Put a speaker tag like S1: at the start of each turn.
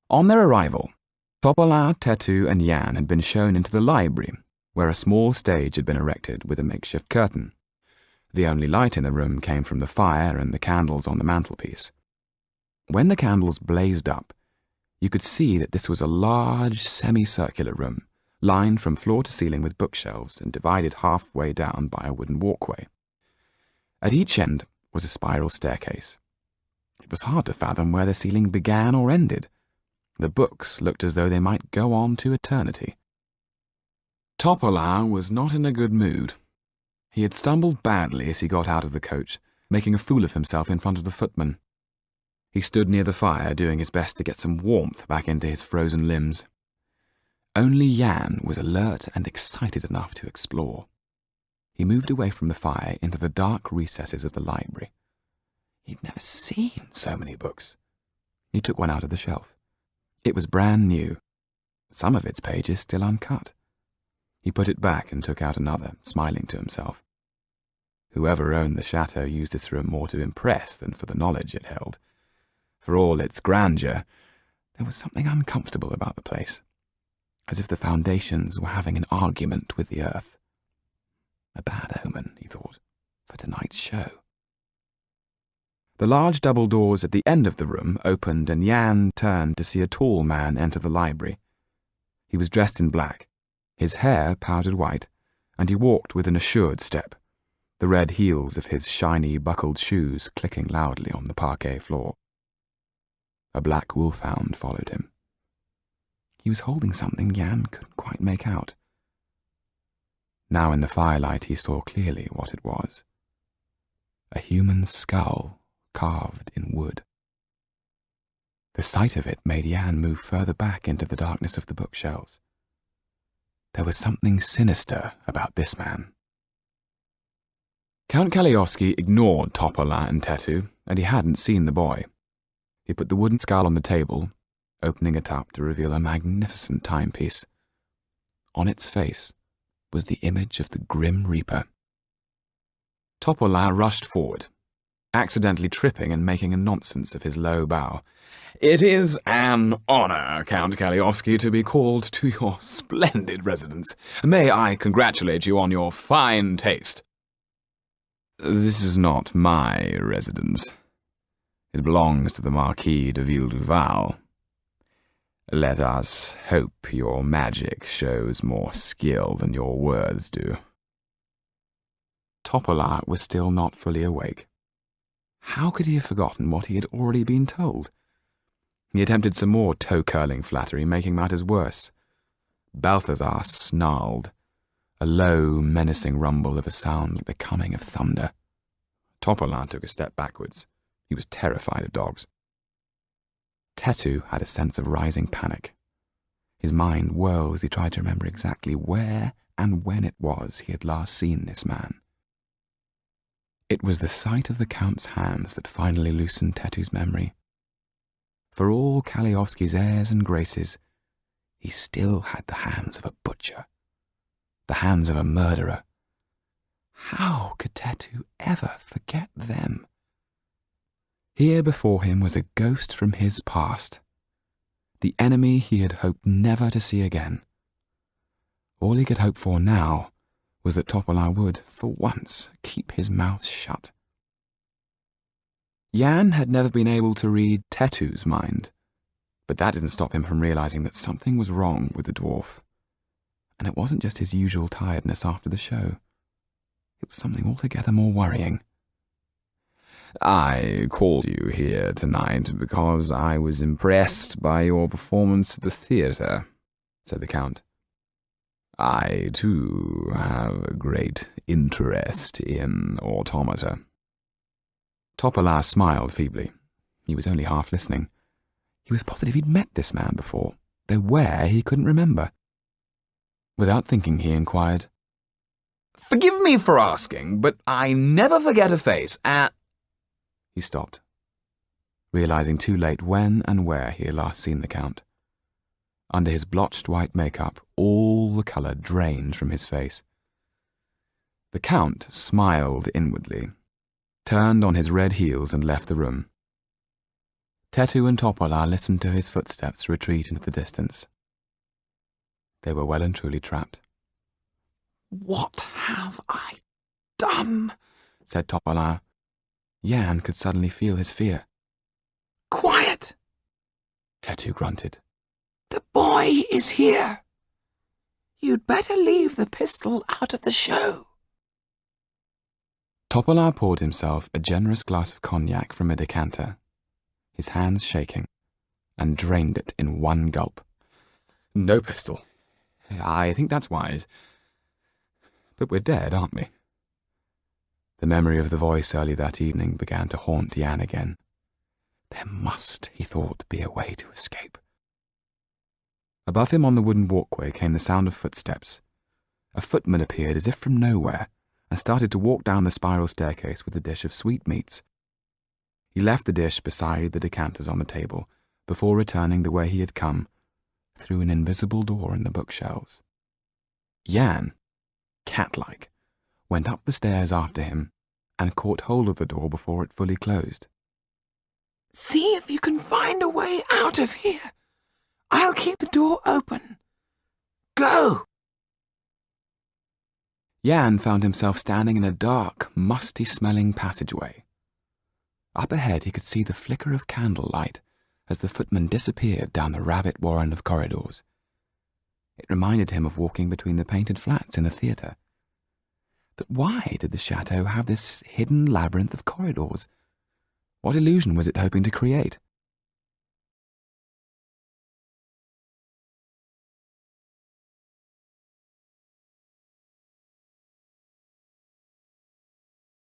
S1: On their arrival, Topola, Tetu, and Jan had been shown into the library, where a small stage had been erected with a makeshift curtain. The only light in the room came from the fire and the candles on the mantelpiece. When the candles blazed up, you could see that this was a large semicircular room, lined from floor to ceiling with bookshelves and divided halfway down by a wooden walkway. At each end was a spiral staircase. It was hard to fathom where the ceiling began or ended. The books looked as though they might go on to eternity. Topola was not in a good mood. He had stumbled badly as he got out of the coach, making a fool of himself in front of the footman. He stood near the fire, doing his best to get some warmth back into his frozen limbs. Only Jan was alert and excited enough to explore. He moved away from the fire into the dark recesses of the library. He'd never seen so many books. He took one out of the shelf. It was brand new, some of its pages still uncut. He put it back and took out another, smiling to himself. Whoever owned the chateau used this room more to impress than for the knowledge it held. For all its grandeur, there was something uncomfortable about the place, as if the foundations were having an argument with the earth. A bad omen, he thought, for tonight's show. The large double doors at the end of the room opened and Jan turned to see a tall man enter the library. He was dressed in black, his hair powdered white, and he walked with an assured step, the red heels of his shiny buckled shoes clicking loudly on the parquet floor. A black wolfhound followed him. He was holding something Jan couldn't quite make out. Now in the firelight he saw clearly what it was. A human skull carved in wood. The sight of it made Jan move further back into the darkness of the bookshelves. There was something sinister about this man. Count Kaliowski ignored Topola and Tetu, and he hadn't seen the boy. He put the wooden skull on the table, opening it up to reveal a magnificent timepiece. On its face was the image of the Grim Reaper. Topola rushed forward, accidentally tripping and making a nonsense of his low bow. "It is an honor, Count Kaliowski, to be called to your splendid residence. May I congratulate you on your fine taste." "This is not my residence. It belongs to the Marquis de Villeduval. Let us hope your magic shows more skill than your words do." Topola was still not fully awake. How could he have forgotten what he had already been told? He attempted some more toe-curling flattery, making matters worse. Balthazar snarled, a low, menacing rumble of a sound like the coming of thunder. Topola took a step backwards. He was terrified of dogs. Tetu had a sense of rising panic. His mind whirled as he tried to remember exactly where and when it was he had last seen this man. It was the sight of the Count's hands that finally loosened Tetu's memory. For all Kaliowski's airs and graces, he still had the hands of a butcher, the hands of a murderer. How could Tetu ever forget them? Here before him was a ghost from his past, the enemy he had hoped never to see again. All he could hope for now was that Topola would, for once, keep his mouth shut. Jan had never been able to read Tetu's mind, but that didn't stop him from realizing that something was wrong with the dwarf. And it wasn't just his usual tiredness after the show. It was something altogether more worrying. "I called you here tonight because I was impressed by your performance at the theatre," said the Count. "I, too, have a great interest in automata." Topola smiled feebly. He was only half listening. He was positive he'd met this man before, though where he couldn't remember. Without thinking, he inquired, "Forgive me for asking, but I never forget a face, He stopped, realizing too late when and where he had last seen the Count. Under his blotched white makeup, all the colour drained from his face. The Count smiled inwardly, turned on his red heels and left the room. Tetu and Topola listened to his footsteps retreat into the distance. They were well and truly trapped.
S2: "What have I done?"
S1: said Topola. Jan could suddenly feel his fear.
S2: "Quiet!"
S1: Tetu grunted.
S2: "The boy is here. You'd better leave the pistol out of the show."
S1: Topola poured himself a generous glass of cognac from a decanter, his hands shaking, and drained it in one gulp. "No pistol. I think that's wise. But we're dead, aren't we?" The memory of the voice early that evening began to haunt Jan again. There must, he thought, be a way to escape. Above him on the wooden walkway came the sound of footsteps. A footman appeared as if from nowhere and started to walk down the spiral staircase with a dish of sweetmeats. He left the dish beside the decanters on the table before returning the way he had come, through an invisible door in the bookshelves. Jan, cat-like, went up the stairs after him and caught hold of the door before it fully closed.
S2: "See if you can find a way out of here. I'll keep the door open. Go!"
S1: Jan found himself standing in a dark, musty-smelling passageway. Up ahead he could see the flicker of candlelight as the footman disappeared down the rabbit warren of corridors. It reminded him of walking between the painted flats in a theatre. But why did the chateau have this hidden labyrinth of corridors? What illusion was it hoping to create?